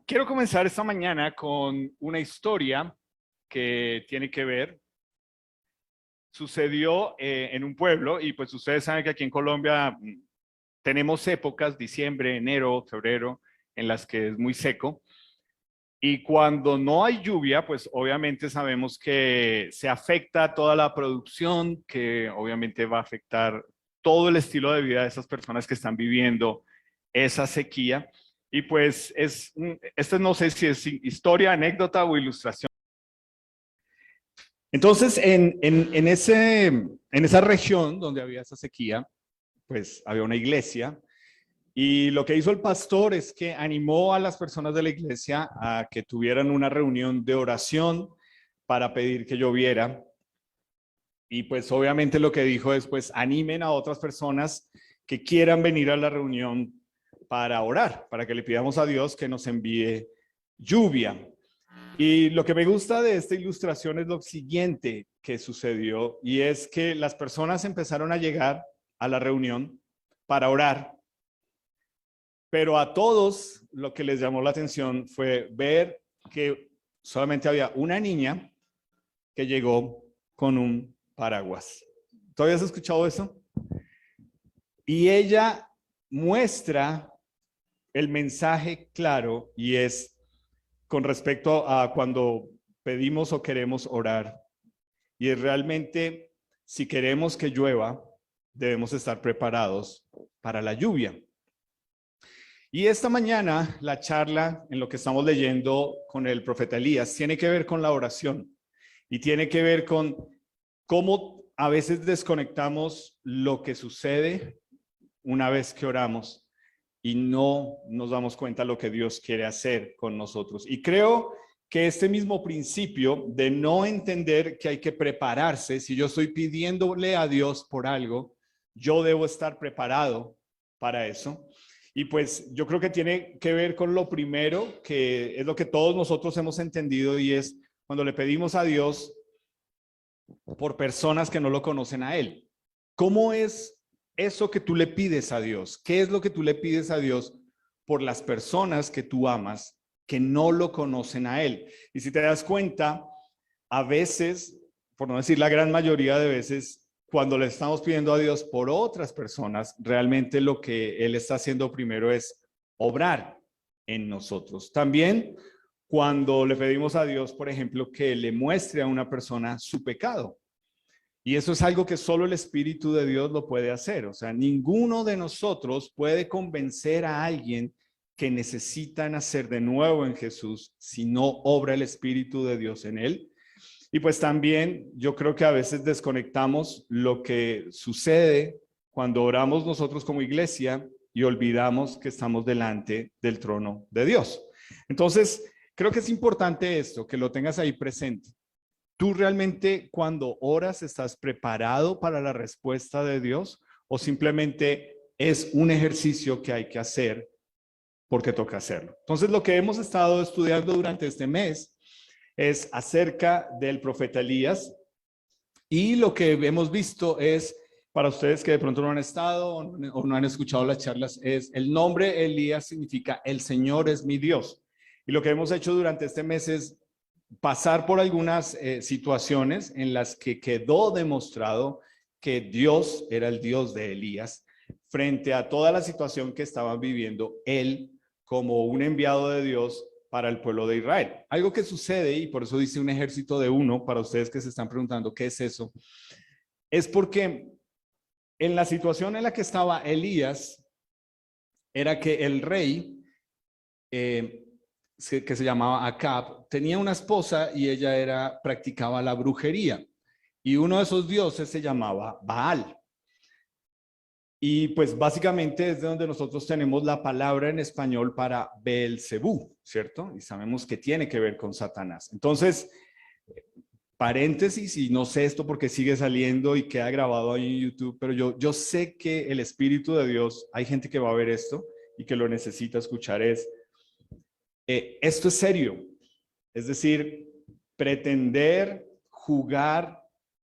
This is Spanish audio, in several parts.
Quiero comenzar esta mañana con una historia que tiene que ver. Sucedió en un pueblo y pues ustedes saben que aquí en Colombia tenemos épocas, diciembre, enero, febrero, en las que es muy seco. Y cuando no hay lluvia, pues obviamente sabemos que se afecta toda la producción, que obviamente va a afectar todo el estilo de vida de esas personas que están viviendo esa sequía. Y pues esto no sé si es historia, anécdota o ilustración. Entonces, en esa región donde había esa sequía, pues había una iglesia. Y lo que hizo el pastor es que animó a las personas de la iglesia a que tuvieran una reunión de oración para pedir que lloviera. Y pues obviamente lo que dijo es, pues animen a otras personas que quieran venir a la reunión para orar, para que le pidamos a Dios que nos envíe lluvia. Y lo que me gusta de esta ilustración es lo siguiente que sucedió, y es que las personas empezaron a llegar a la reunión para orar. Pero a todos lo que les llamó la atención fue ver que solamente había una niña que llegó con un paraguas. ¿Todavía has escuchado eso? Y ella muestra el mensaje claro, y es con respecto a cuando pedimos o queremos orar. Y es realmente, si queremos que llueva, debemos estar preparados para la lluvia. Y esta mañana la charla en lo que estamos leyendo con el profeta Elías tiene que ver con la oración y tiene que ver con cómo a veces desconectamos lo que sucede una vez que oramos y no nos damos cuenta de lo que Dios quiere hacer con nosotros. Y creo que este mismo principio de no entender que hay que prepararse, si yo estoy pidiéndole a Dios por algo, yo debo estar preparado para eso. Y pues yo creo que tiene que ver con lo primero, que es lo que todos nosotros hemos entendido, y es cuando le pedimos a Dios por personas que no lo conocen a Él. ¿Cómo es eso que tú le pides a Dios? ¿Qué es lo que tú le pides a Dios por las personas que tú amas que no lo conocen a Él? Y si te das cuenta, a veces, por no decir la gran mayoría de veces, cuando le estamos pidiendo a Dios por otras personas, realmente lo que Él está haciendo primero es obrar en nosotros. También cuando le pedimos a Dios, por ejemplo, que le muestre a una persona su pecado. Y eso es algo que solo el Espíritu de Dios lo puede hacer. O sea, ninguno de nosotros puede convencer a alguien que necesita nacer de nuevo en Jesús si no obra el Espíritu de Dios en él. Y pues también yo creo que a veces desconectamos lo que sucede cuando oramos nosotros como iglesia y olvidamos que estamos delante del trono de Dios. Entonces, creo que es importante esto, que lo tengas ahí presente. ¿Tú realmente cuando oras estás preparado para la respuesta de Dios o simplemente es un ejercicio que hay que hacer porque toca hacerlo? Entonces, lo que hemos estado estudiando durante este mes es acerca del profeta Elías, y lo que hemos visto es, para ustedes que de pronto no han estado o no han escuchado las charlas, es el nombre Elías significa el Señor es mi Dios. Y lo que hemos hecho durante este mes es pasar por algunas situaciones en las que quedó demostrado que Dios era el Dios de Elías frente a toda la situación que estaban viviendo él como un enviado de Dios para el pueblo de Israel. Algo que sucede, y por eso dice un ejército de uno, para ustedes que se están preguntando qué es eso, es porque en la situación en la que estaba Elías, era que el rey, que se llamaba Acab, tenía una esposa y ella practicaba la brujería. Y uno de esos dioses se llamaba Baal. Y pues básicamente es de donde nosotros tenemos la palabra en español para Beelzebú, ¿cierto? Y sabemos que tiene que ver con Satanás. Entonces, paréntesis, y no sé esto porque sigue saliendo y queda grabado ahí en YouTube, pero yo sé que el Espíritu de Dios, hay gente que va a ver esto y que lo necesita escuchar, esto es serio. Es decir, pretender jugar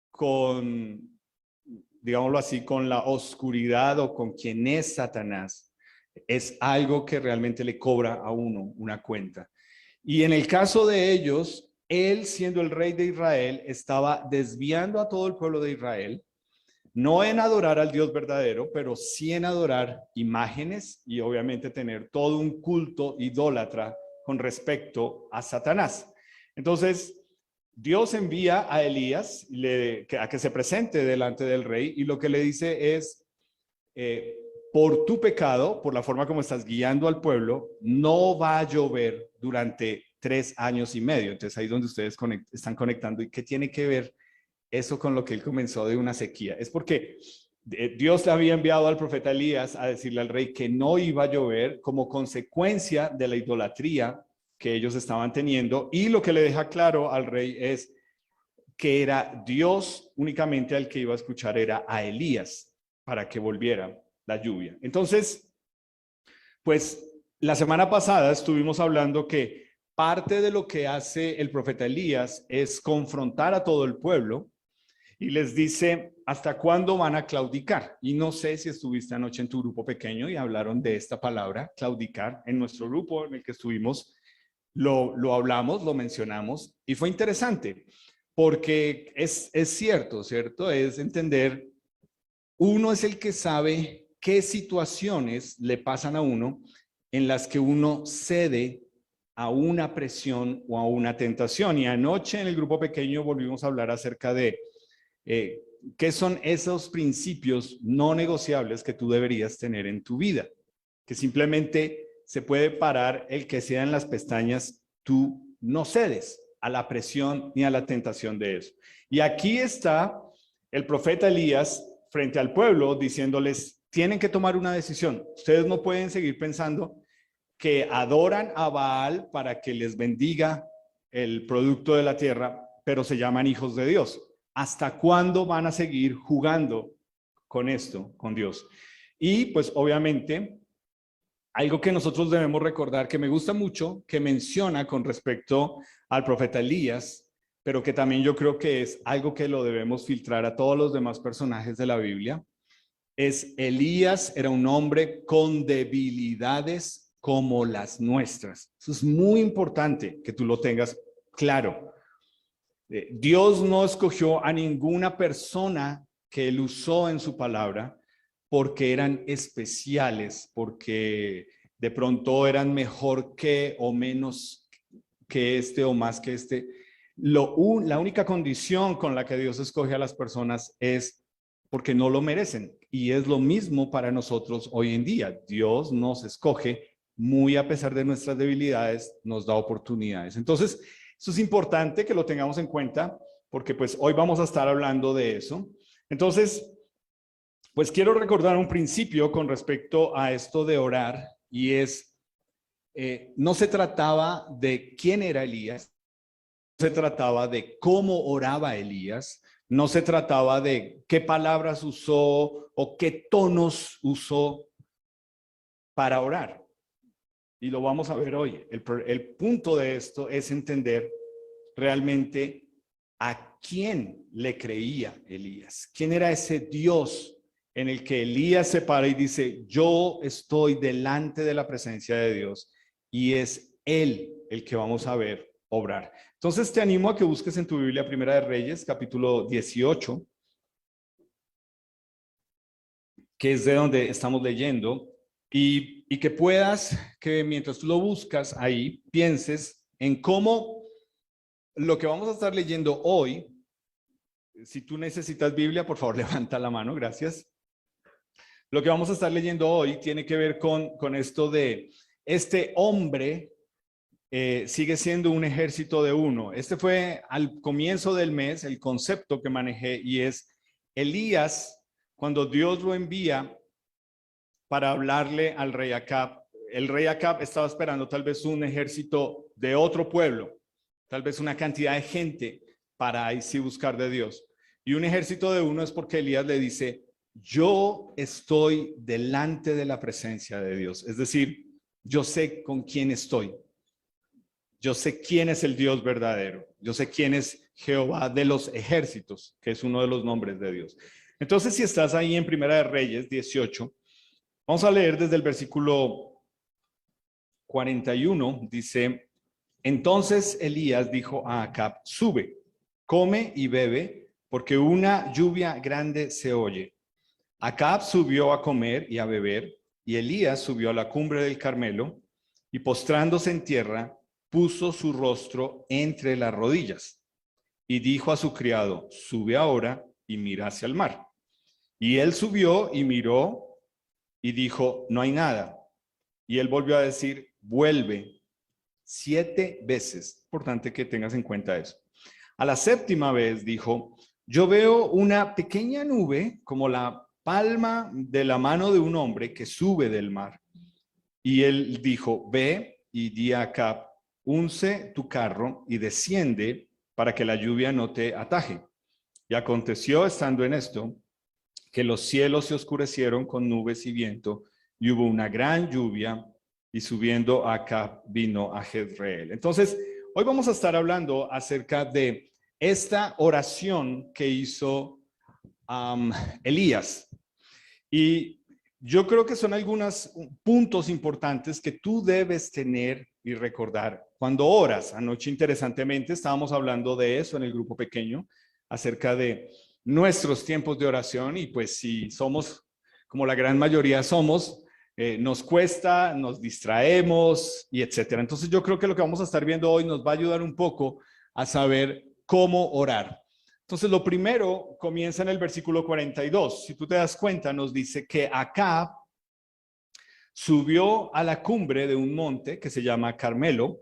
con, digámoslo así, con la oscuridad o con quien es Satanás, es algo que realmente le cobra a uno una cuenta. Y en el caso de ellos, él siendo el rey de Israel, estaba desviando a todo el pueblo de Israel, no en adorar al Dios verdadero, pero sí en adorar imágenes y obviamente tener todo un culto idólatra con respecto a Satanás. Entonces, Dios envía a Elías a que se presente delante del rey y lo que le dice es, por tu pecado, por la forma como estás guiando al pueblo, no va a llover durante 3 años y medio. Entonces ahí es donde ustedes están conectando. ¿Y qué tiene que ver eso con lo que él comenzó de una sequía? Es porque Dios le había enviado al profeta Elías a decirle al rey que no iba a llover como consecuencia de la idolatría que ellos estaban teniendo, y lo que le deja claro al rey es que era Dios únicamente al que iba a escuchar era a Elías para que volviera la lluvia. Entonces, pues la semana pasada estuvimos hablando que parte de lo que hace el profeta Elías es confrontar a todo el pueblo y les dice, ¿hasta cuándo van a claudicar? Y no sé si estuviste anoche en tu grupo pequeño y hablaron de esta palabra, claudicar. En nuestro grupo en el que estuvimos, lo hablamos, lo mencionamos, y fue interesante, porque es cierto, ¿cierto? Es entender, uno es el que sabe qué situaciones le pasan a uno en las que uno cede a una presión o a una tentación. Y anoche en el grupo pequeño volvimos a hablar acerca de qué son esos principios no negociables que tú deberías tener en tu vida, que simplemente se puede parar el que sea en las pestañas, tú no cedes a la presión ni a la tentación de eso. Y aquí está el profeta Elías frente al pueblo diciéndoles, tienen que tomar una decisión. Ustedes no pueden seguir pensando que adoran a Baal para que les bendiga el producto de la tierra, pero se llaman hijos de Dios. ¿Hasta cuándo van a seguir jugando con esto, con Dios? Y pues obviamente, algo que nosotros debemos recordar, que me gusta mucho, que menciona con respecto al profeta Elías, pero que también yo creo que es algo que lo debemos filtrar a todos los demás personajes de la Biblia, es Elías era un hombre con debilidades como las nuestras. Eso es muy importante que tú lo tengas claro. Dios no escogió a ninguna persona que él usó en su palabra porque eran especiales, porque de pronto eran mejor que o menos que este o más que este. La única condición con la que Dios escoge a las personas es porque no lo merecen. Y es lo mismo para nosotros hoy en día. Dios nos escoge muy a pesar de nuestras debilidades, nos da oportunidades. Entonces, eso es importante que lo tengamos en cuenta porque pues hoy vamos a estar hablando de eso. Entonces, pues quiero recordar un principio con respecto a esto de orar y es, no se trataba de quién era Elías, no se trataba de cómo oraba Elías, no se trataba de qué palabras usó o qué tonos usó para orar. Y lo vamos a ver hoy. El punto de esto es entender realmente a quién le creía Elías. ¿Quién era ese Dios en el que Elías se para y dice, yo estoy delante de la presencia de Dios y es Él el que vamos a ver obrar? Entonces te animo a que busques en tu Biblia Primera de Reyes, capítulo 18, que es de donde estamos leyendo, y que puedas, que mientras tú lo buscas ahí, pienses en cómo lo que vamos a estar leyendo hoy, si tú necesitas Biblia, por favor levanta la mano, gracias. Lo que vamos a estar leyendo hoy tiene que ver con esto de este hombre sigue siendo un ejército de uno. Este fue al comienzo del mes el concepto que manejé y es Elías, cuando Dios lo envía para hablarle al rey Acab. El rey Acab estaba esperando tal vez un ejército de otro pueblo, tal vez una cantidad de gente para ahí sí buscar de Dios. Y un ejército de uno es porque Elías le dice, yo estoy delante de la presencia de Dios. Es decir, yo sé con quién estoy. Yo sé quién es el Dios verdadero. Yo sé quién es Jehová de los ejércitos, que es uno de los nombres de Dios. Entonces, si estás ahí en Primera de Reyes 18, Vamos a leer desde el versículo 41, dice, entonces Elías dijo a Acab, sube, come y bebe, porque una lluvia grande se oye. Acab subió a comer y a beber, y Elías subió a la cumbre del Carmelo, y postrándose en tierra, puso su rostro entre las rodillas, y dijo a su criado, sube ahora y mira hacia el mar. Y él subió y miró, y dijo, no hay nada. Y él volvió a decir, vuelve 7 veces. Importante que tengas en cuenta eso. A la 7ª vez dijo, yo veo una pequeña nube como la palma de la mano de un hombre que sube del mar. Y él dijo, ve y di a Acab, unce tu carro y desciende para que la lluvia no te ataje. Y aconteció, estando en esto, que los cielos se oscurecieron con nubes y viento, y hubo una gran lluvia, y subiendo Acab vino a Jezreel. Entonces, hoy vamos a estar hablando acerca de esta oración que hizo Elías. Y yo creo que son algunos puntos importantes que tú debes tener y recordar cuando oras. Anoche, interesantemente, estábamos hablando de eso en el grupo pequeño, acerca de nuestros tiempos de oración, y pues si somos, como la gran mayoría somos, nos cuesta, nos distraemos y etcétera. Entonces yo creo que lo que vamos a estar viendo hoy nos va a ayudar un poco a saber cómo orar. Entonces lo primero comienza en el versículo 42. Si tú te das cuenta, nos dice que Acab subió a la cumbre de un monte que se llama Carmelo,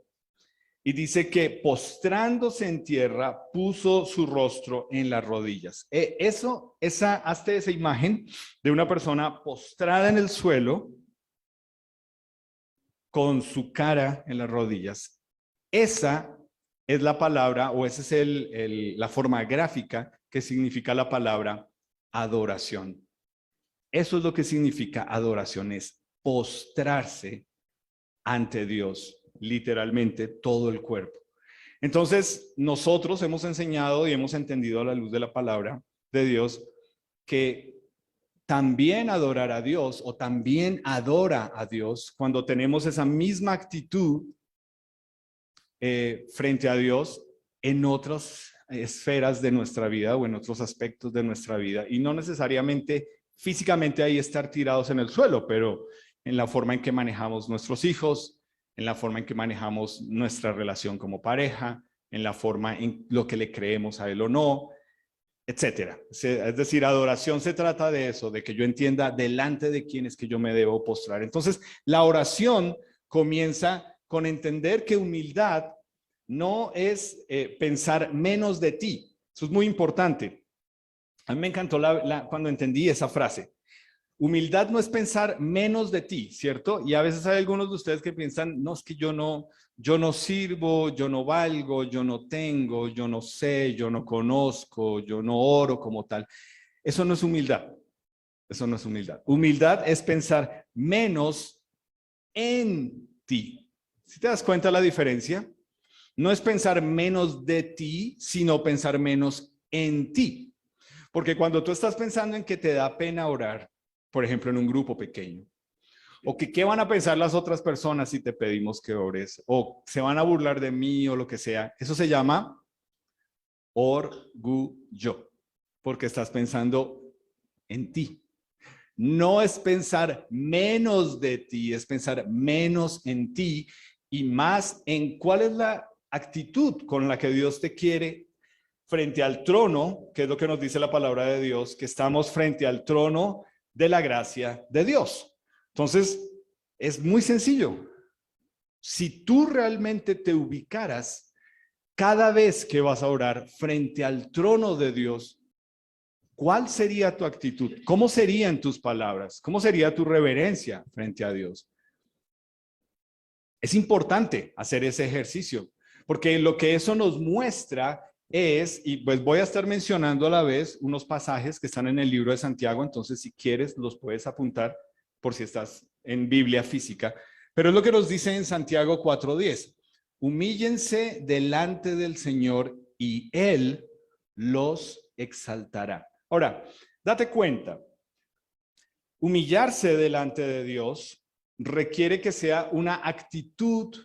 y dice que postrándose en tierra puso su rostro en las rodillas. Hazte esa imagen de una persona postrada en el suelo con su cara en las rodillas. Esa es la palabra, o esa es la forma gráfica que significa la palabra adoración. Eso es lo que significa adoración, es postrarse ante Dios, literalmente todo el cuerpo. Entonces, nosotros hemos enseñado y hemos entendido a la luz de la palabra de Dios que también adorar a Dios, o también adora a Dios, cuando tenemos esa misma actitud frente a Dios en otras esferas de nuestra vida o en otros aspectos de nuestra vida, y no necesariamente físicamente ahí estar tirados en el suelo, pero en la forma en que manejamos nuestros hijos, en la forma en que manejamos nuestra relación como pareja, en la forma en lo que le creemos a él o no, etcétera. Es decir, adoración se trata de eso, de que yo entienda delante de quién es que yo me debo postrar. Entonces, la oración comienza con entender que humildad no es pensar menos de ti. Eso es muy importante. A mí me encantó cuando entendí esa frase. Humildad no es pensar menos de ti, ¿cierto? Y a veces hay algunos de ustedes que piensan, no, es que yo no sirvo, yo no valgo, yo no tengo, yo no sé, yo no conozco, yo no oro como tal. Eso no es humildad. Eso no es humildad. Humildad es pensar menos en ti. ¿Sí te das cuenta la diferencia? No es pensar menos de ti, sino pensar menos en ti. Porque cuando tú estás pensando en que te da pena orar, por ejemplo, en un grupo pequeño, o que qué van a pensar las otras personas si te pedimos que ores, o se van a burlar de mí o lo que sea, eso se llama orgullo, porque estás pensando en ti. No es pensar menos de ti, es pensar menos en ti y más en cuál es la actitud con la que Dios te quiere frente al trono, que es lo que nos dice la palabra de Dios, que estamos frente al trono de la gracia de Dios. Entonces, es muy sencillo. Si tú realmente te ubicaras cada vez que vas a orar frente al trono de Dios, ¿cuál sería tu actitud? ¿Cómo serían tus palabras? ¿Cómo sería tu reverencia frente a Dios? Es importante hacer ese ejercicio, porque lo que eso nos muestra es, y pues voy a estar mencionando a la vez unos pasajes que están en el libro de Santiago, entonces si quieres los puedes apuntar por si estás en Biblia física, pero es lo que nos dice en Santiago 4:10. Humíllense delante del Señor y Él los exaltará. Ahora, date cuenta, Humillarse delante de Dios requiere que sea una actitud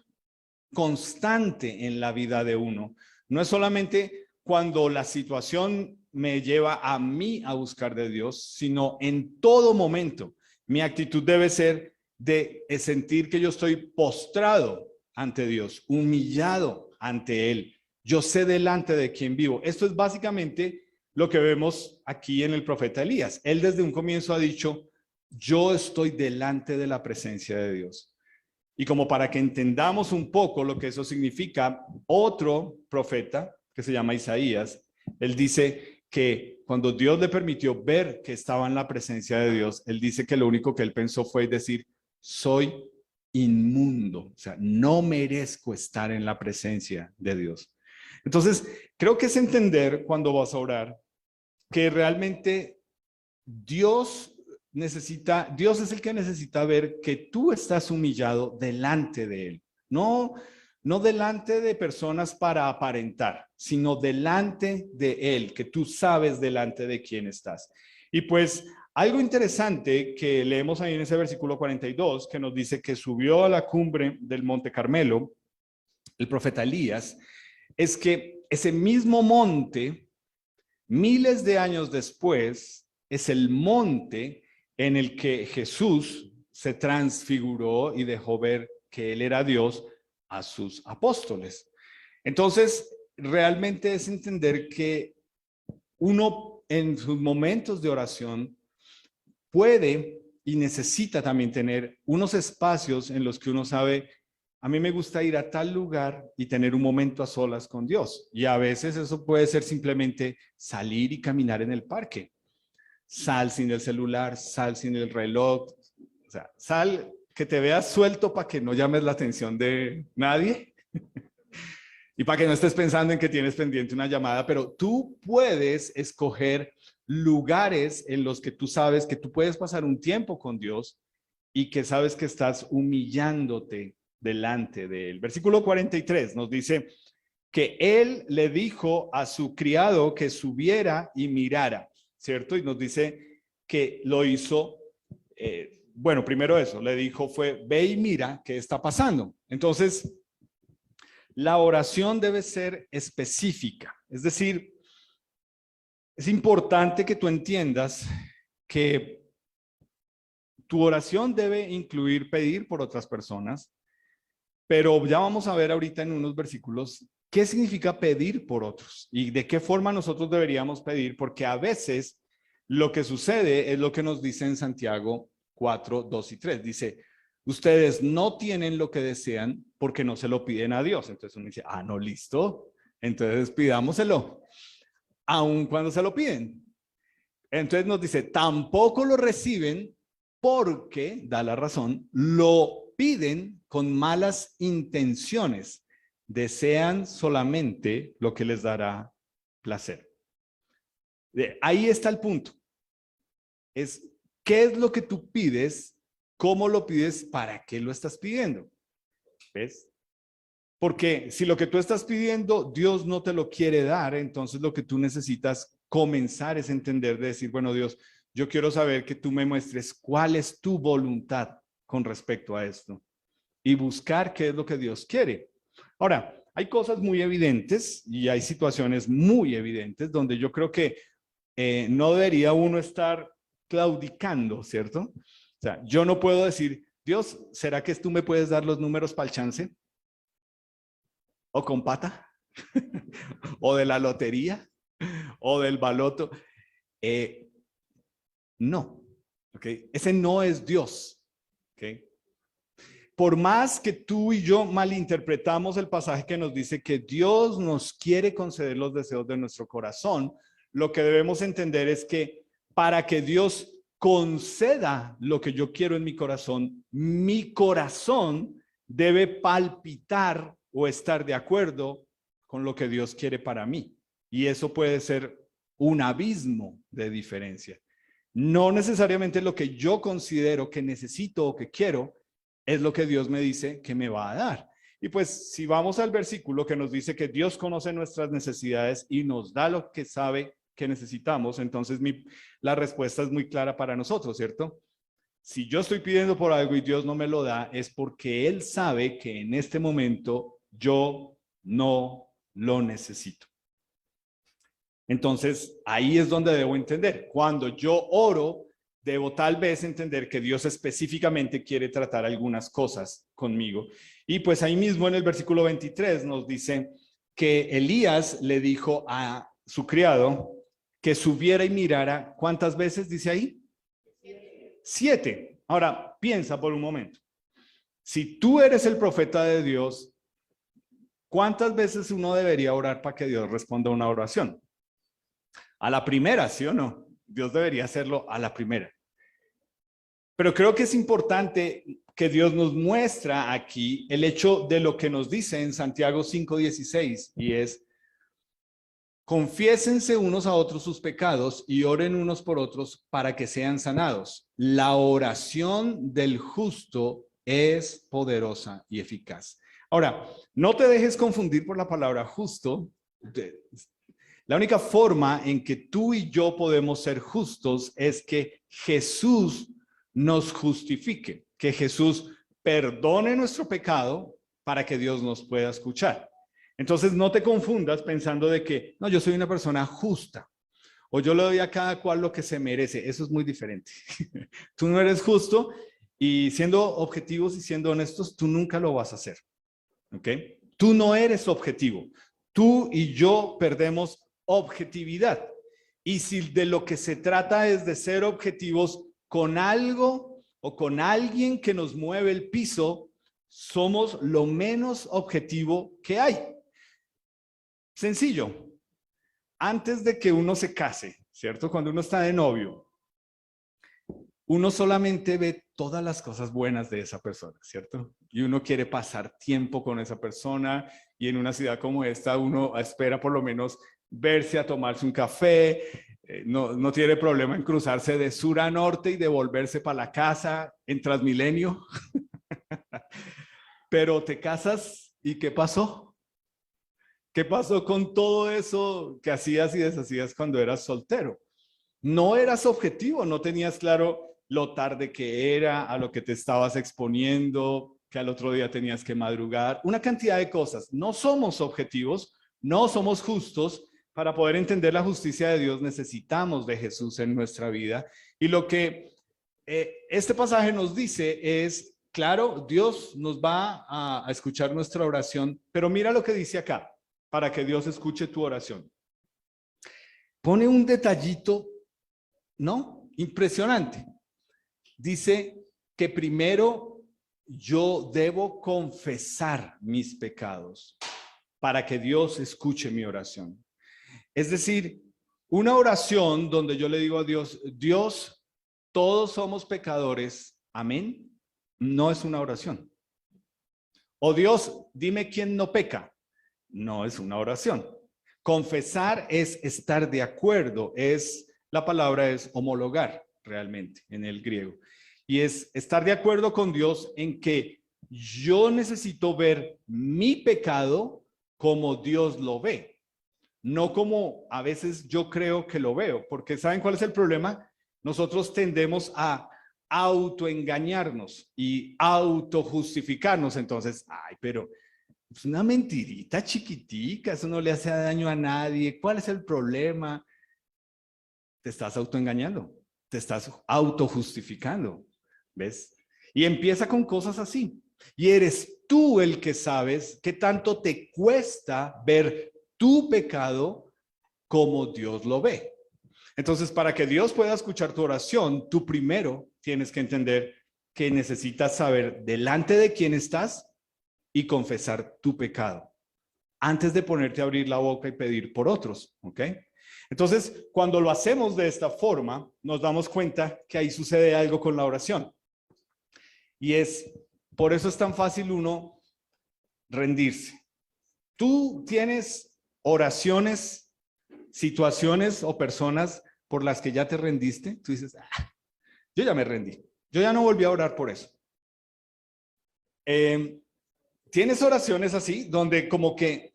constante en la vida de uno. No es solamente cuando la situación me lleva a mí a buscar de Dios, sino en todo momento. Mi actitud debe ser de sentir que yo estoy postrado ante Dios, humillado ante Él. Yo sé delante de quién vivo. Esto es básicamente lo que vemos aquí en el profeta Elías. Él desde un comienzo ha dicho, yo estoy delante de la presencia de Dios. Y como para que entendamos un poco lo que eso significa, otro profeta que se llama Isaías, él dice que cuando Dios le permitió ver que estaba en la presencia de Dios, él dice que lo único que él pensó fue decir, soy inmundo, o sea, no merezco estar en la presencia de Dios. Entonces, creo que es entender cuando vas a orar que realmente Dios es el que necesita ver que tú estás humillado delante de Él. No delante de personas para aparentar, sino delante de Él, que tú sabes delante de quién estás. Y pues algo interesante que leemos ahí en ese versículo 42, que nos dice que subió a la cumbre del Monte Carmelo, el profeta Elías, es que ese mismo monte, miles de años después, es el monte en el que Jesús se transfiguró y dejó ver que Él era Dios a sus apóstoles. Entonces, realmente es entender que uno en sus momentos de oración puede y necesita también tener unos espacios en los que uno sabe, a mí me gusta ir a tal lugar y tener un momento a solas con Dios. Y a veces eso puede ser simplemente salir y caminar en el parque. Sal sin el celular, sal sin el reloj, o sea, sal que te veas suelto para que no llames la atención de nadie y para que no estés pensando en que tienes pendiente una llamada, pero tú puedes escoger lugares en los que tú sabes que tú puedes pasar un tiempo con Dios y que sabes que estás humillándote delante de Él. Versículo 43 nos dice que Él le dijo a su criado que subiera y mirara, ¿cierto? Y nos dice que lo hizo, bueno, primero eso, le dijo fue, ve y mira qué está pasando. Entonces, la oración debe ser específica, es decir, es importante que tú entiendas que tu oración debe incluir pedir por otras personas, pero ya vamos a ver ahorita en unos versículos qué significa pedir por otros y de qué forma nosotros deberíamos pedir, porque a veces lo que sucede es lo que nos dice en Santiago 4, 2 y 3. Dice, ustedes no tienen lo que desean porque no se lo piden a Dios. Entonces uno dice, no, listo. Entonces pidámoselo, aun cuando se lo piden. Entonces nos dice, tampoco lo reciben porque, da la razón, lo piden con malas intenciones. Desean solamente lo que les dará placer. Ahí está el punto. Es, ¿qué es lo que tú pides? ¿Cómo lo pides? ¿Para qué lo estás pidiendo? ¿Ves? Porque si lo que tú estás pidiendo, Dios no te lo quiere dar, entonces lo que tú necesitas comenzar es entender, de decir, bueno, Dios, yo quiero saber que tú me muestres cuál es tu voluntad con respecto a esto y buscar qué es lo que Dios quiere. Ahora, hay cosas muy evidentes y hay situaciones muy evidentes donde yo creo que no debería uno estar claudicando, ¿cierto? O sea, yo no puedo decir, Dios, ¿será que tú me puedes dar los números para el chance? ¿O con pata? ¿O de la lotería? ¿O del baloto? No, ¿ok? Ese no es Dios, ¿ok? Por más que tú y yo malinterpretamos el pasaje que nos dice que Dios nos quiere conceder los deseos de nuestro corazón, lo que debemos entender es que para que Dios conceda lo que yo quiero en mi corazón debe palpitar o estar de acuerdo con lo que Dios quiere para mí. Y eso puede ser un abismo de diferencia. No necesariamente lo que yo considero que necesito o que quiero es lo que Dios me dice que me va a dar. Y pues si vamos al versículo que nos dice que Dios conoce nuestras necesidades y nos da lo que sabe que necesitamos, entonces la respuesta es muy clara para nosotros, ¿cierto? Si yo estoy pidiendo por algo y Dios no me lo da, es porque Él sabe que en este momento yo no lo necesito. Entonces, ahí es donde debo entender. Cuando yo oro, debo tal vez entender que Dios específicamente quiere tratar algunas cosas conmigo. Y pues ahí mismo en el versículo 23 nos dice que Elías le dijo a su criado que subiera y mirara. ¿Cuántas veces dice ahí? 7. Ahora, piensa por un momento. Si tú eres el profeta de Dios, ¿cuántas veces uno debería orar para que Dios responda a una oración? A la primera, ¿sí o no? Dios debería hacerlo a la primera. Pero creo que es importante que Dios nos muestra aquí el hecho de lo que nos dice en Santiago 5:16, y es: confiésense unos a otros sus pecados y oren unos por otros para que sean sanados. La oración del justo es poderosa y eficaz. Ahora, no te dejes confundir por la palabra justo. La única forma en que tú y yo podemos ser justos es que Jesús nos justifique, que Jesús perdone nuestro pecado para que Dios nos pueda escuchar. Entonces no te confundas pensando de que, no, yo soy una persona justa o yo le doy a cada cual lo que se merece. Eso es muy diferente. Tú no eres justo, y siendo objetivos y siendo honestos, tú nunca lo vas a hacer. ¿Ok? Tú no eres objetivo. Tú y yo perdemos objetividad. Y si de lo que se trata es de ser objetivos con algo o con alguien que nos mueve el piso, somos lo menos objetivo que hay. Sencillo. Antes de que uno se case, ¿cierto? Cuando uno está de novio, uno solamente ve todas las cosas buenas de esa persona, ¿cierto? Y uno quiere pasar tiempo con esa persona, y en una ciudad como esta uno espera por lo menos verse a tomarse un café, no tiene problema en cruzarse de sur a norte y devolverse para la casa en Transmilenio. Pero te casas y ¿qué pasó? ¿Qué pasó con todo eso que hacías y deshacías cuando eras soltero? No eras objetivo, no tenías claro lo tarde que era, a lo que te estabas exponiendo, que al otro día tenías que madrugar, una cantidad de cosas. No somos objetivos, no somos justos. Para poder entender la justicia de Dios necesitamos de Jesús en nuestra vida. Y lo que este pasaje nos dice es, claro, Dios nos va a escuchar nuestra oración, pero mira lo que dice acá, para que Dios escuche tu oración. Pone un detallito, ¿no? Impresionante. Dice que primero yo debo confesar mis pecados para que Dios escuche mi oración. Es decir, una oración donde yo le digo a Dios, Dios, todos somos pecadores, amén, no es una oración. O Dios, dime quién no peca, no es una oración. Confesar es estar de acuerdo, la palabra es homologar realmente en el griego. Y es estar de acuerdo con Dios en que yo necesito ver mi pecado como Dios lo ve, no como a veces yo creo que lo veo, porque ¿saben cuál es el problema? Nosotros tendemos a autoengañarnos y autojustificarnos. Entonces, ay, pero es una mentirita chiquitica, eso no le hace daño a nadie. ¿Cuál es el problema? Te estás autoengañando, te estás autojustificando, ¿ves? Y empieza con cosas así. Y eres tú el que sabes qué tanto te cuesta ver tu pecado como Dios lo ve. Entonces, para que Dios pueda escuchar tu oración, tú primero tienes que entender que necesitas saber delante de quién estás y confesar tu pecado antes de ponerte a abrir la boca y pedir por otros, ¿ok? Entonces, cuando lo hacemos de esta forma, nos damos cuenta que ahí sucede algo con la oración. Y por eso es tan fácil uno rendirse. Tú tienes oraciones, situaciones o personas por las que ya te rendiste. Tú dices, yo ya me rendí. Yo ya no volví a orar por eso. ¿Tienes oraciones así donde como que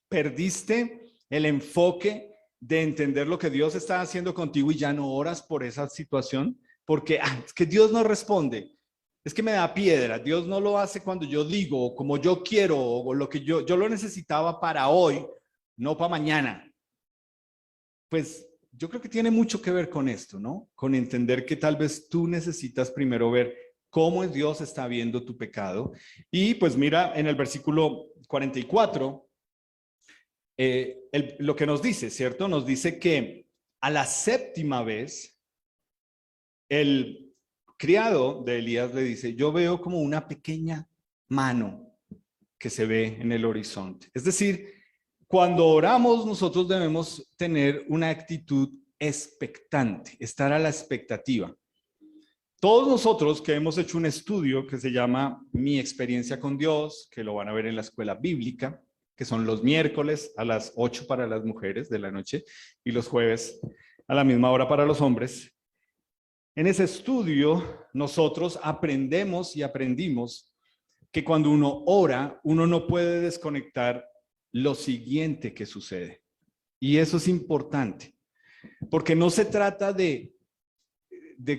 perdiste el enfoque de entender lo que Dios está haciendo contigo y ya no oras por esa situación? porque es que Dios no responde, es que me da piedra, Dios no lo hace cuando yo digo, o como yo quiero, o lo que yo lo necesitaba para hoy, no para mañana. Pues yo creo que tiene mucho que ver con esto, ¿no? Con entender que tal vez tú necesitas primero ver cómo Dios está viendo tu pecado. Y pues mira en el versículo 44, lo que nos dice, ¿cierto? Nos dice que a la séptima vez, el criado de Elías le dice, yo veo como una pequeña mano que se ve en el horizonte. Es decir, cuando oramos, nosotros debemos tener una actitud expectante, estar a la expectativa. Todos nosotros que hemos hecho un estudio que se llama Mi experiencia con Dios, que lo van a ver en la escuela bíblica, que son los miércoles a las 8 para las mujeres de la noche y los jueves a la misma hora para los hombres. En ese estudio nosotros aprendemos y aprendimos que cuando uno ora, uno no puede desconectar lo siguiente que sucede. Y eso es importante, porque no se trata de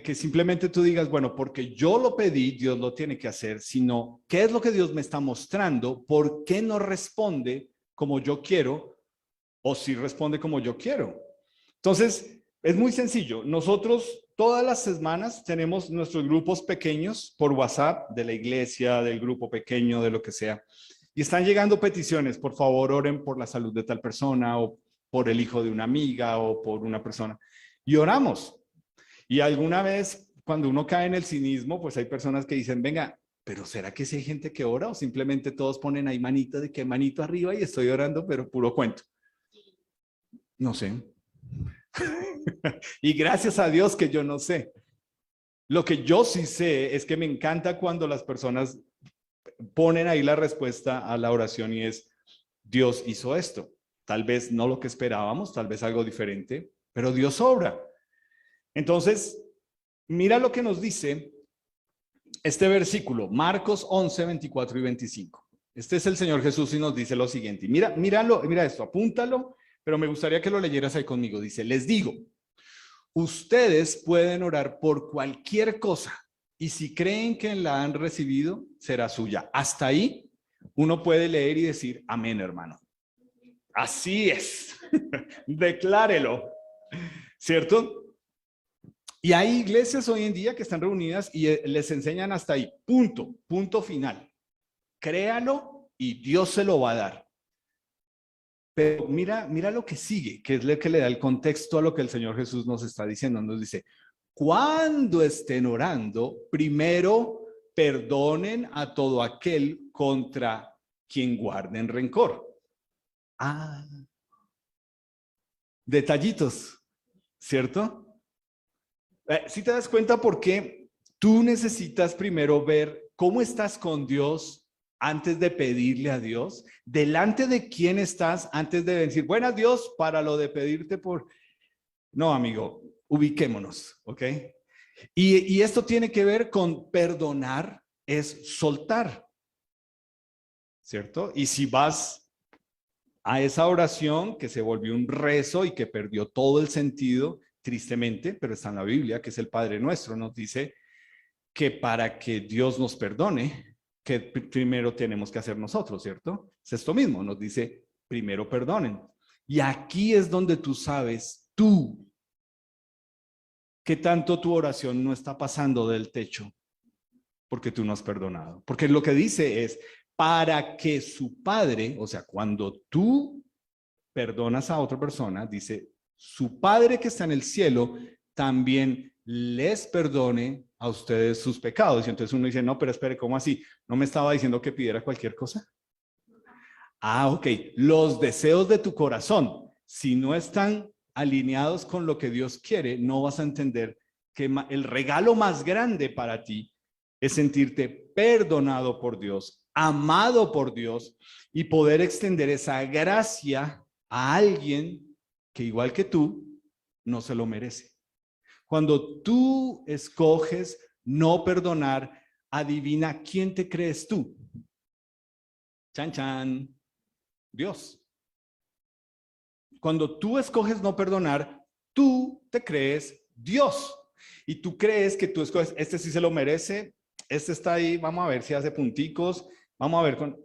que simplemente tú digas, bueno, porque yo lo pedí, Dios lo tiene que hacer, sino qué es lo que Dios me está mostrando, por qué no responde como yo quiero, o si responde como yo quiero. Entonces, es muy sencillo. Nosotros todas las semanas tenemos nuestros grupos pequeños por WhatsApp, de la iglesia, del grupo pequeño, de lo que sea. Y están llegando peticiones, por favor, oren por la salud de tal persona, o por el hijo de una amiga, o por una persona. Y oramos. Y alguna vez, cuando uno cae en el cinismo, pues hay personas que dicen, venga, pero ¿será que sí hay gente que ora? O simplemente todos ponen ahí manito de que manito arriba y estoy orando, pero puro cuento. No sé. Y gracias a Dios que yo no sé. Lo que yo sí sé es que me encanta cuando las personas ponen ahí la respuesta a la oración y es, Dios hizo esto. Tal vez no lo que esperábamos, tal vez algo diferente, pero Dios obra. Entonces, mira lo que nos dice este versículo, Marcos 11, 24 y 25. Este es el Señor Jesús y nos dice lo siguiente. Mira esto, apúntalo, pero me gustaría que lo leyeras ahí conmigo. Dice, les digo, ustedes pueden orar por cualquier cosa y si creen que la han recibido, será suya. Hasta ahí uno puede leer y decir, amén, hermano. Así es. Declárelo. ¿Cierto? Y hay iglesias hoy en día que están reunidas y les enseñan hasta ahí. Punto final. Créalo y Dios se lo va a dar. Pero mira lo que sigue, que es lo que le da el contexto a lo que el Señor Jesús nos está diciendo. Nos dice, cuando estén orando, primero perdonen a todo aquel contra quien guarden rencor. Detallitos, ¿cierto? Si te das cuenta por qué tú necesitas primero ver cómo estás con Dios antes de pedirle a Dios, delante de quién estás antes de decir, bueno, Dios, para lo de pedirte por... No, amigo, ubiquémonos, ¿ok? Y esto tiene que ver con perdonar, es soltar, ¿cierto? Y si vas a esa oración que se volvió un rezo y que perdió todo el sentido, tristemente, pero está en la Biblia, que es el Padre Nuestro, nos dice que para que Dios nos perdone, que primero tenemos que hacer nosotros, ¿cierto? Es esto mismo, nos dice, primero perdonen. Y aquí es donde tú sabes, tú, que tanto tu oración no está pasando del techo, porque tú no has perdonado. Porque lo que dice es, para que su Padre, o sea, cuando tú perdonas a otra persona, dice, su Padre que está en el cielo también les perdone a ustedes sus pecados. Y entonces uno dice, no, pero espere, ¿cómo así? ¿No me estaba diciendo que pidiera cualquier cosa? Ok, los deseos de tu corazón, si no están alineados con lo que Dios quiere, no vas a entender que el regalo más grande para ti es sentirte perdonado por Dios, amado por Dios y poder extender esa gracia a alguien que igual que tú no se lo merece. Cuando tú escoges no perdonar, adivina quién te crees tú. Chan, chan. Dios. Cuando tú escoges no perdonar, tú te crees Dios. Y tú crees que tú escoges, este sí se lo merece, este está ahí, vamos a ver si hace punticos, vamos a ver con...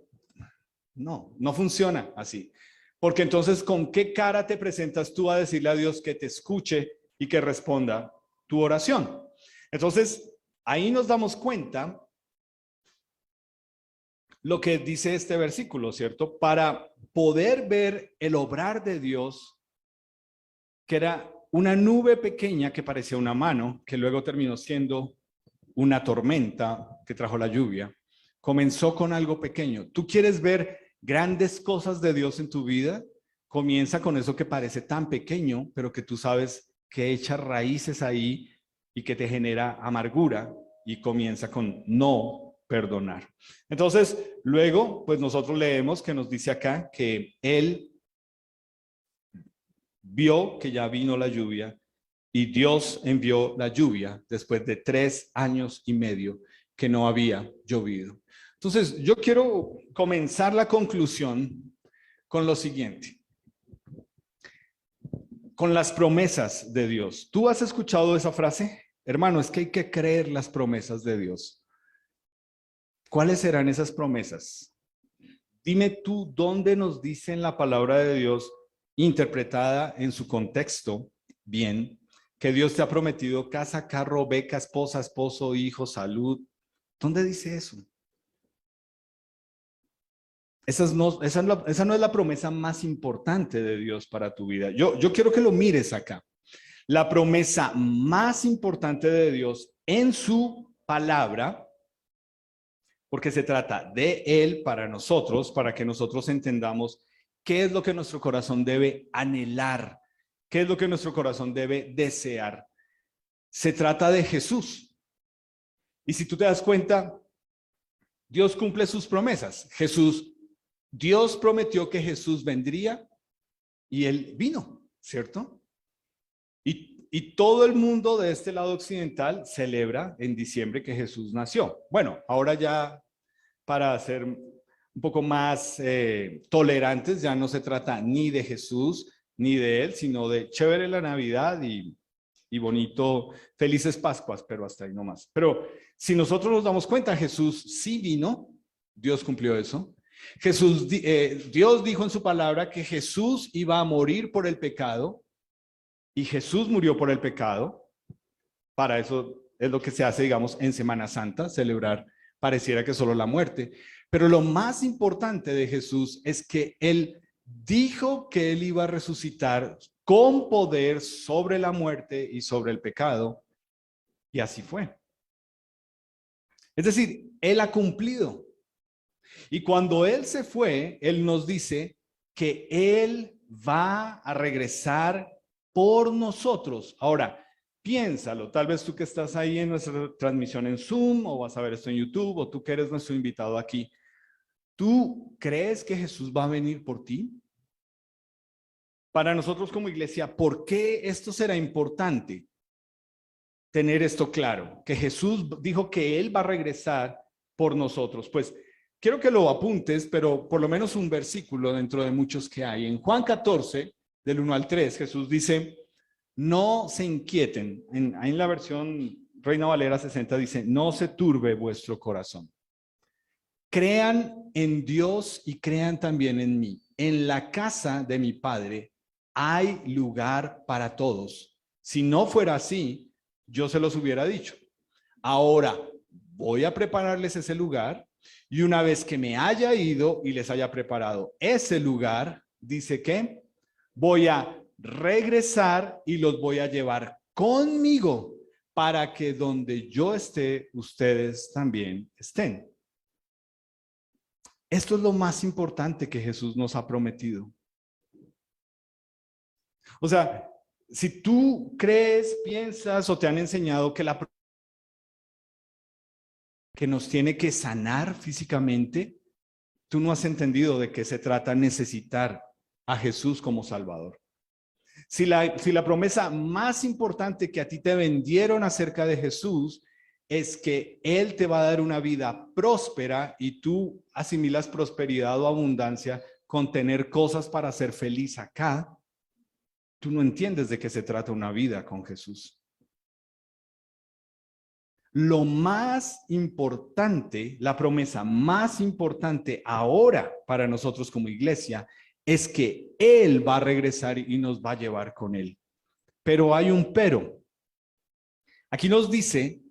No, no funciona así. Porque entonces, ¿con qué cara te presentas tú a decirle a Dios que te escuche y que responda tu oración? Entonces, ahí nos damos cuenta lo que dice este versículo, ¿cierto? Para poder ver el obrar de Dios, que era una nube pequeña que parecía una mano, que luego terminó siendo una tormenta que trajo la lluvia. Comenzó con algo pequeño. ¿Tú quieres ver grandes cosas de Dios en tu vida? Comienza con eso que parece tan pequeño, pero que tú sabes que echa raíces ahí y que te genera amargura, y comienza con no perdonar. Entonces, luego, pues nosotros leemos que nos dice acá que Él vio que ya vino la lluvia y Dios envió la lluvia después de 3 años y medio que no había llovido. Entonces, yo quiero comenzar la conclusión con lo siguiente, con las promesas de Dios. ¿Tú has escuchado esa frase? Hermano, es que hay que creer las promesas de Dios. ¿Cuáles serán esas promesas? Dime tú dónde nos dice en la palabra de Dios, interpretada en su contexto, bien, que Dios te ha prometido casa, carro, beca, esposa, esposo, hijo, salud. ¿Dónde dice eso? Esa no es la promesa más importante de Dios para tu vida. Yo quiero que lo mires acá. La promesa más importante de Dios en su palabra, porque se trata de Él para nosotros, para que nosotros entendamos qué es lo que nuestro corazón debe anhelar, qué es lo que nuestro corazón debe desear. Se trata de Jesús. Y si tú te das cuenta, Dios cumple sus promesas. Dios prometió que Jesús vendría y Él vino, ¿cierto? Y todo el mundo de este lado occidental celebra en diciembre que Jesús nació. Bueno, ahora ya para ser un poco más tolerantes, ya no se trata ni de Jesús ni de Él, sino de chévere la Navidad y bonito, felices Pascuas, pero hasta ahí nomás. Pero si nosotros nos damos cuenta, Jesús sí vino, Dios cumplió eso. Dios dijo en su palabra que Jesús iba a morir por el pecado y Jesús murió por el pecado. Para eso es lo que se hace, digamos, en Semana Santa, celebrar pareciera que solo la muerte. Pero lo más importante de Jesús es que Él dijo que Él iba a resucitar con poder sobre la muerte y sobre el pecado, y así fue. Es decir, Él ha cumplido. Y cuando Él se fue, Él nos dice que Él va a regresar por nosotros. Ahora, piénsalo, tal vez tú que estás ahí en nuestra transmisión en Zoom, o vas a ver esto en YouTube, o tú que eres nuestro invitado aquí, ¿tú crees que Jesús va a venir por ti? Para nosotros como iglesia, ¿por qué esto será importante? Tener esto claro, que Jesús dijo que Él va a regresar por nosotros. Pues quiero que lo apuntes, pero por lo menos un versículo dentro de muchos que hay. En Juan 14, del 1 al 3, Jesús dice, no se inquieten. Ahí en la versión Reina Valera 60 dice, no se turbe vuestro corazón. Crean en Dios y crean también en mí. En la casa de mi Padre hay lugar para todos. Si no fuera así, yo se los hubiera dicho. Ahora voy a prepararles ese lugar, y una vez que me haya ido y les haya preparado ese lugar, dice que voy a regresar y los voy a llevar conmigo para que donde yo esté, ustedes también estén. Esto es lo más importante que Jesús nos ha prometido. O sea, si tú crees, piensas o te han enseñado que nos tiene que sanar físicamente, tú no has entendido de qué se trata necesitar a Jesús como Salvador. Si la promesa más importante que a ti te vendieron acerca de Jesús es que Él te va a dar una vida próspera, y tú asimilas prosperidad o abundancia con tener cosas para ser feliz acá, tú no entiendes de qué se trata una vida con Jesús. Lo más importante, la promesa más importante ahora para nosotros como iglesia es que Él va a regresar y nos va a llevar con Él. Pero hay un pero. Aquí nos dice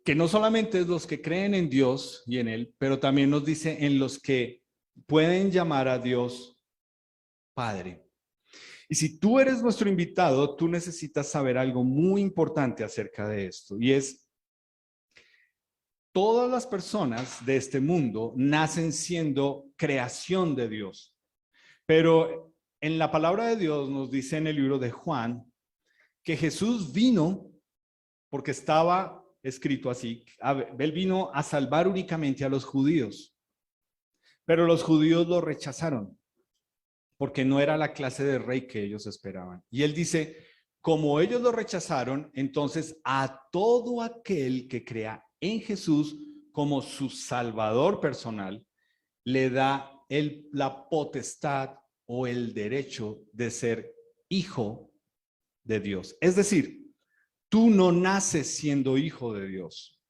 que no solamente es los que creen en Dios y en Él, pero también nos dice en los que pueden llamar a Dios Padre. Y si tú eres nuestro invitado, tú necesitas saber algo muy importante acerca de esto, y es: todas las personas de este mundo nacen siendo creación de Dios, pero en la palabra de Dios nos dice en el libro de Juan que Jesús vino porque estaba escrito así. Él vino a salvar únicamente a los judíos, pero los judíos lo rechazaron porque no era la clase de rey que ellos esperaban. Y él dice, como ellos lo rechazaron, entonces a todo aquel que crea en Jesús como su salvador personal, le da la potestad o el derecho de ser hijo de Dios. Es decir, tú no naces siendo hijo de Dios.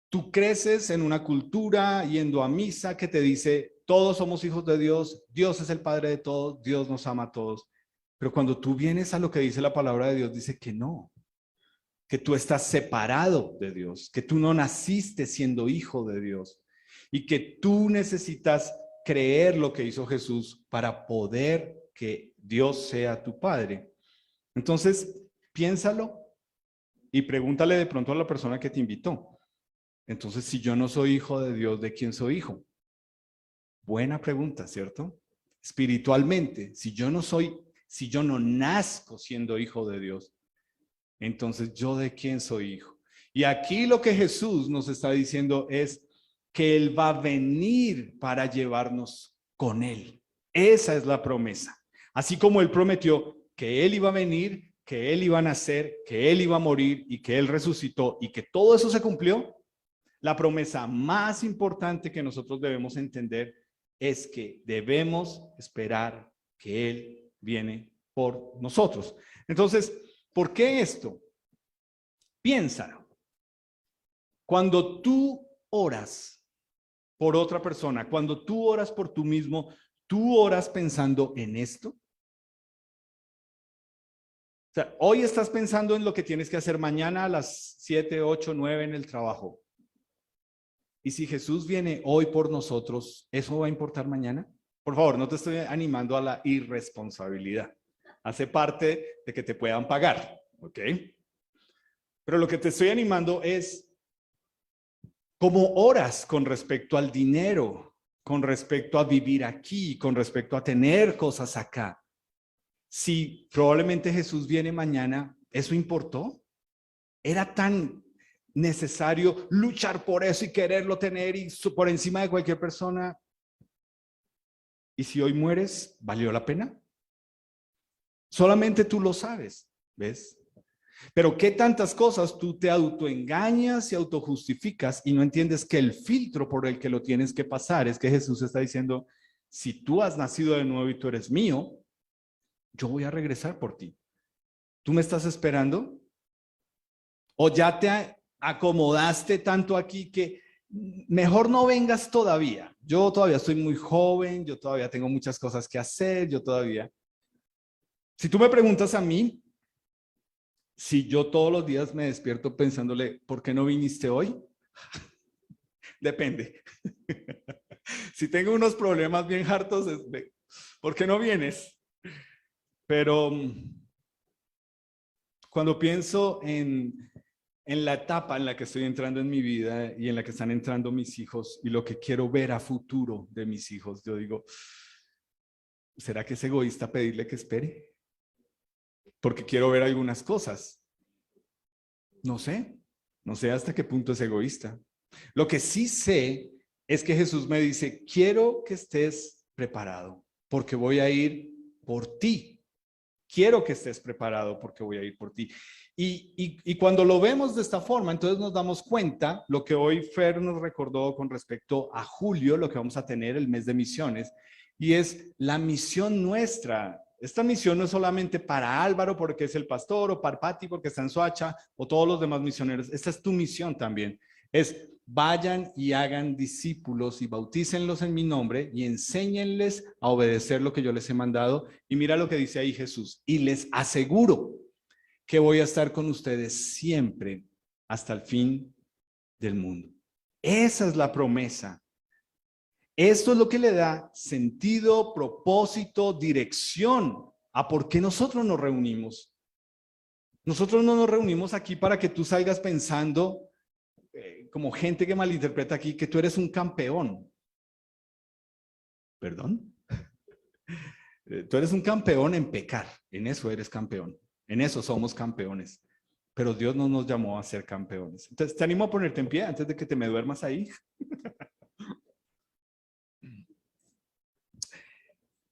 Tú creces en una cultura yendo a misa que te dice, todos somos hijos de Dios, Dios es el Padre de todos, Dios nos ama a todos. Pero cuando tú vienes a lo que dice la palabra de Dios, dice que no, que tú estás separado de Dios, que tú no naciste siendo hijo de Dios y que tú necesitas creer lo que hizo Jesús para poder que Dios sea tu Padre. Entonces, piénsalo y pregúntale de pronto a la persona que te invitó. Entonces, si yo no soy hijo de Dios, ¿de quién soy hijo? Buena pregunta, ¿cierto? Espiritualmente, si yo no nazco siendo hijo de Dios, entonces ¿yo de quién soy hijo? Y aquí lo que Jesús nos está diciendo es que Él va a venir para llevarnos con Él. Esa es la promesa. Así como Él prometió que Él iba a venir, que Él iba a nacer, que Él iba a morir y que Él resucitó y que todo eso se cumplió, la promesa más importante que nosotros debemos entender es que debemos esperar que Él viene por nosotros. Entonces, ¿por qué esto? Piénsalo. Cuando tú oras por otra persona, cuando tú oras por tú mismo, ¿tú oras pensando en esto? O sea, hoy estás pensando en lo que tienes que hacer mañana a las 7, 8, 9 en el trabajo. Y si Jesús viene hoy por nosotros, ¿eso va a importar mañana? Por favor, no te estoy animando a la irresponsabilidad. Hace parte de que te puedan pagar, ¿ok? Pero lo que te estoy animando es cómo oras con respecto al dinero, con respecto a vivir aquí, con respecto a tener cosas acá. Si probablemente Jesús viene mañana, ¿eso importó? ¿Era tan necesario luchar por eso y quererlo tener y por encima de cualquier persona? ¿Y si hoy mueres, valió la pena? Solamente tú lo sabes, ¿ves? Pero qué tantas cosas tú te autoengañas y autojustificas y no entiendes que el filtro por el que lo tienes que pasar es que Jesús está diciendo, si tú has nacido de nuevo y tú eres mío, yo voy a regresar por ti. ¿Tú me estás esperando? ¿O ya te acomodaste tanto aquí que mejor no vengas todavía? Yo todavía estoy muy joven, yo todavía tengo muchas cosas que hacer, Si tú me preguntas a mí, si yo todos los días me despierto pensándole, ¿por qué no viniste hoy? Depende. Si tengo unos problemas bien hartos, ¿por qué no vienes? Pero cuando pienso en la etapa en la que estoy entrando en mi vida y en la que están entrando mis hijos y lo que quiero ver a futuro de mis hijos, yo digo, ¿será que es egoísta pedirle que espere? Porque quiero ver algunas cosas. No sé hasta qué punto es egoísta. Lo que sí sé es que Jesús me dice, quiero que estés preparado porque voy a ir por ti. Quiero que estés preparado porque voy a ir por ti. Y cuando lo vemos de esta forma, entonces nos damos cuenta, lo que hoy Fer nos recordó con respecto a julio, lo que vamos a tener el mes de misiones, y es la misión nuestra esta misión no es solamente para Álvaro porque es el pastor, o para Pati porque está en Soacha, o todos los demás misioneros. Esta es tu misión también. Es vayan y hagan discípulos y bautícenlos en mi nombre y enséñenles a obedecer lo que yo les he mandado. Y mira lo que dice ahí Jesús. Y les aseguro que voy a estar con ustedes siempre hasta el fin del mundo. Esa es la promesa. Esto es lo que le da sentido, propósito, dirección a por qué nosotros nos reunimos. Nosotros no nos reunimos aquí para que tú salgas pensando, como gente que malinterpreta aquí, que tú eres un campeón. ¿Perdón? Tú eres un campeón en pecar, en eso eres campeón, en eso somos campeones. Pero Dios no nos llamó a ser campeones. Entonces, te animo a ponerte en pie antes de que te me duermas ahí.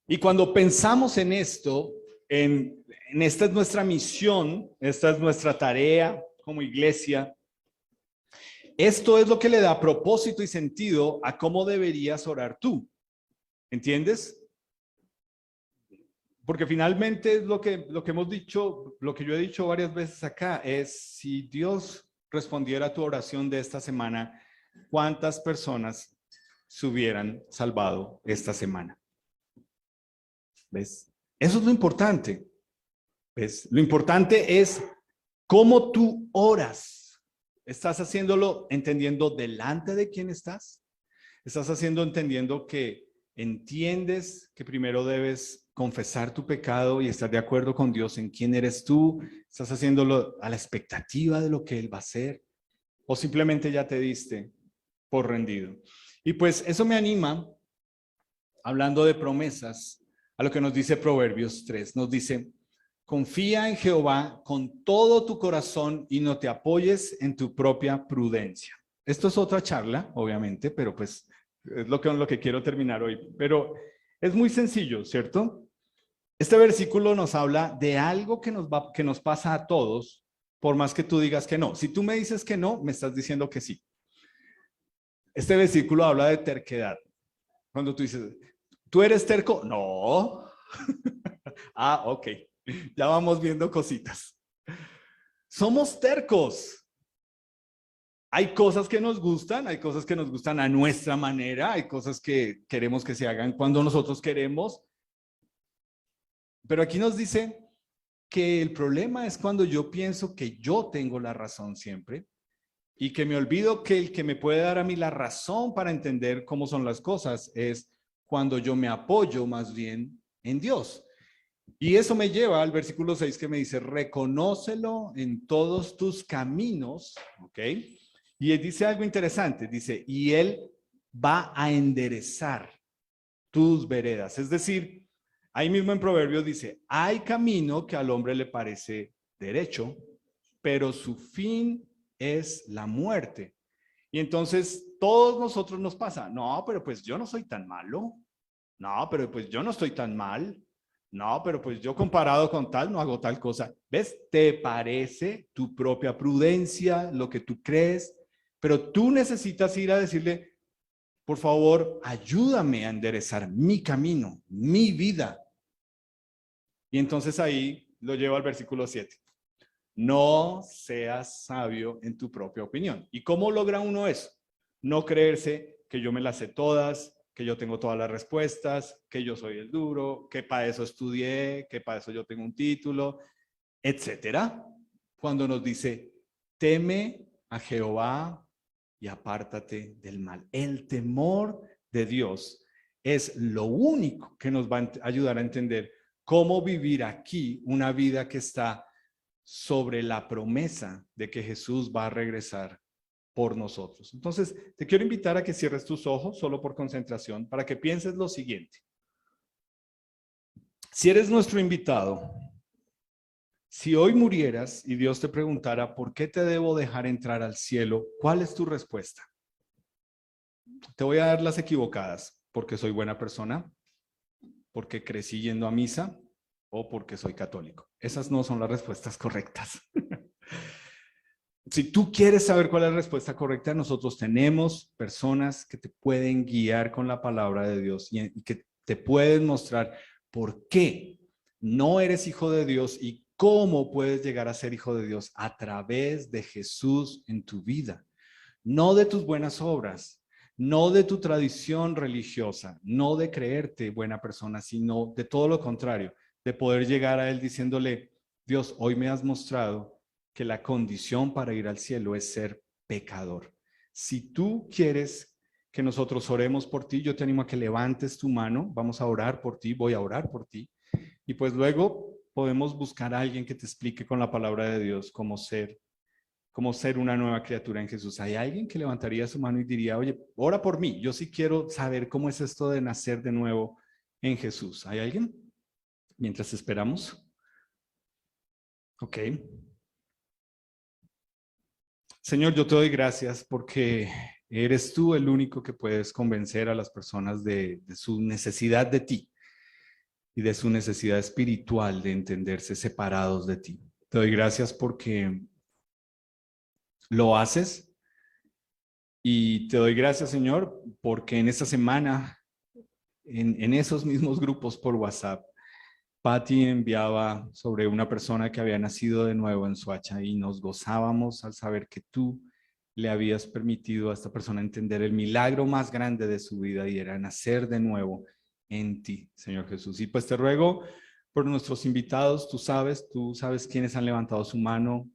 Y cuando pensamos en esto, en esta es nuestra misión, esta es nuestra tarea como iglesia, esto es lo que le da propósito y sentido a cómo deberías orar tú. ¿Entiendes? Porque finalmente es lo que hemos dicho, lo que yo he dicho varias veces acá, es si Dios respondiera a tu oración de esta semana, ¿cuántas personas se hubieran salvado esta semana? ¿Ves? Eso es lo importante. ¿Ves? Lo importante es cómo tú oras. ¿Estás haciéndolo entendiendo delante de quién estás? ¿Estás haciendo entendiendo que entiendes que primero debes confesar tu pecado y estar de acuerdo con Dios en quién eres tú? ¿Estás haciéndolo a la expectativa de lo que Él va a hacer? ¿O simplemente ya te diste por rendido? Y pues eso me anima, hablando de promesas, a lo que nos dice Proverbios 3. Nos dice, confía en Jehová con todo tu corazón y no te apoyes en tu propia prudencia. Esto es otra charla, obviamente, pero pues es lo que quiero terminar hoy. Pero es muy sencillo, ¿cierto? Este versículo nos habla de algo que nos pasa a todos, por más que tú digas que no. Si tú me dices que no, me estás diciendo que sí. Este versículo habla de terquedad. Cuando tú dices, ¿tú eres terco? No. Ah, ok. Ya vamos viendo cositas. Somos tercos. Hay cosas que nos gustan, hay cosas que nos gustan a nuestra manera, hay cosas que queremos que se hagan cuando nosotros queremos. Pero aquí nos dice que el problema es cuando yo pienso que yo tengo la razón siempre y que me olvido que el que me puede dar a mí la razón para entender cómo son las cosas es cuando yo me apoyo más bien en Dios. Y eso me lleva al versículo 6 que me dice, reconócelo en todos tus caminos, ¿ok? Y él dice algo interesante, dice, y Él va a enderezar tus veredas. Es decir, ahí mismo en Proverbios dice, hay camino que al hombre le parece derecho, pero su fin es la muerte. Y entonces todos nosotros nos pasa, no, pero pues yo no soy tan malo, no, pero pues yo no estoy tan mal, no, pero pues yo comparado con tal no hago tal cosa. ¿Ves? Te parece tu propia prudencia, lo que tú crees, pero tú necesitas ir a decirle, por favor, ayúdame a enderezar mi camino, mi vida. Y entonces ahí lo llevo al versículo 7. No seas sabio en tu propia opinión. ¿Y cómo logra uno eso? No creerse que yo me las sé todas, que yo tengo todas las respuestas, que yo soy el duro, que para eso estudié, que para eso yo tengo un título, etcétera. Cuando nos dice, teme a Jehová y apártate del mal. El temor de Dios es lo único que nos va a ayudar a entender cómo vivir aquí una vida que está sobre la promesa de que Jesús va a regresar por nosotros. Entonces, te quiero invitar a que cierres tus ojos solo por concentración para que pienses lo siguiente. Si eres nuestro invitado, si hoy murieras y Dios te preguntara, ¿por qué te debo dejar entrar al cielo? ¿Cuál es tu respuesta? Te voy a dar las equivocadas, porque soy buena persona, porque crecí yendo a misa o porque soy católico. Esas no son las respuestas correctas. Si tú quieres saber cuál es la respuesta correcta, nosotros tenemos personas que te pueden guiar con la palabra de Dios y que te pueden mostrar por qué no eres hijo de Dios y cómo puedes llegar a ser hijo de Dios a través de Jesús en tu vida. No de tus buenas obras, no de tu tradición religiosa, no de creerte buena persona, sino de todo lo contrario, de poder llegar a Él diciéndole, Dios, hoy me has mostrado que la condición para ir al cielo es ser pecador. Si tú quieres que nosotros oremos por ti, yo te animo a que levantes tu mano, vamos a orar por ti, voy a orar por ti, y pues luego podemos buscar a alguien que te explique con la palabra de Dios cómo ser una nueva criatura en Jesús. ¿Hay alguien que levantaría su mano y diría, oye, ora por mí? Yo sí quiero saber cómo es esto de nacer de nuevo en Jesús. ¿Hay alguien? Mientras esperamos. Ok. Señor, yo te doy gracias porque eres tú el único que puedes convencer a las personas de su necesidad de ti y de su necesidad espiritual de entenderse separados de ti. Te doy gracias porque lo haces. Y te doy gracias, Señor, porque en esta semana, en esos mismos grupos por WhatsApp, Patty enviaba sobre una persona que había nacido de nuevo en Soacha y nos gozábamos al saber que tú le habías permitido a esta persona entender el milagro más grande de su vida y era nacer de nuevo en ti, Señor Jesús. Y pues te ruego por nuestros invitados, tú sabes quiénes han levantado su mano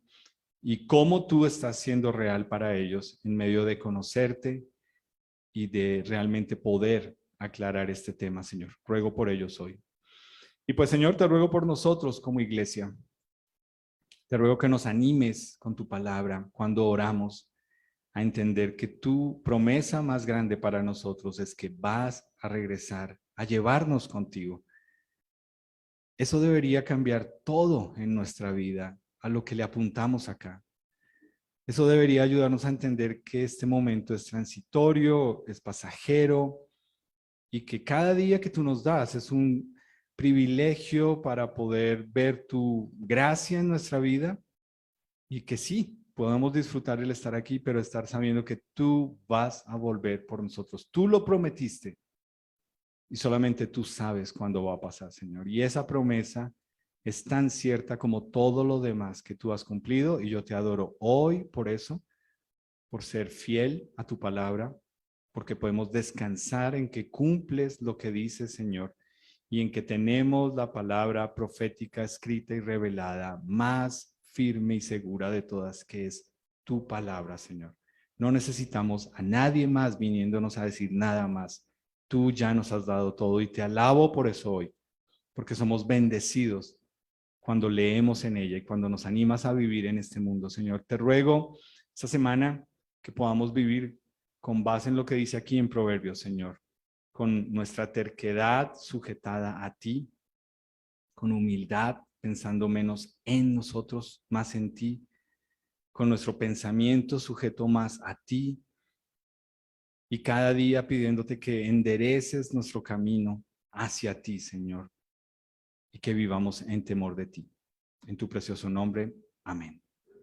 y cómo tú estás siendo real para ellos en medio de conocerte y de realmente poder aclarar este tema, Señor. Ruego por ellos hoy. Y pues, Señor, te ruego por nosotros como iglesia. Te ruego que nos animes con tu palabra cuando oramos a entender que tu promesa más grande para nosotros es que vas a regresar, a llevarnos contigo. Eso debería cambiar todo en nuestra vida, a lo que le apuntamos acá. Eso debería ayudarnos a entender que este momento es transitorio, es pasajero y que cada día que tú nos das es un privilegio para poder ver tu gracia en nuestra vida y que sí, podamos disfrutar el estar aquí, pero estar sabiendo que tú vas a volver por nosotros. Tú lo prometiste y solamente tú sabes cuándo va a pasar, Señor. Y esa promesa es tan cierta como todo lo demás que tú has cumplido y yo te adoro hoy por eso, por ser fiel a tu palabra, porque podemos descansar en que cumples lo que dices, Señor, y en que tenemos la palabra profética escrita y revelada más firme y segura de todas, que es tu palabra, Señor. No necesitamos a nadie más viniéndonos a decir nada más. Tú ya nos has dado todo y te alabo por eso hoy, porque somos bendecidos cuando leemos en ella y cuando nos animas a vivir en este mundo, Señor. Te ruego esta semana que podamos vivir con base en lo que dice aquí en Proverbios, Señor, con nuestra terquedad sujetada a ti, con humildad, pensando menos en nosotros, más en ti, con nuestro pensamiento sujeto más a ti, y cada día pidiéndote que endereces nuestro camino hacia ti, Señor, y que vivamos en temor de ti. En tu precioso nombre, amén.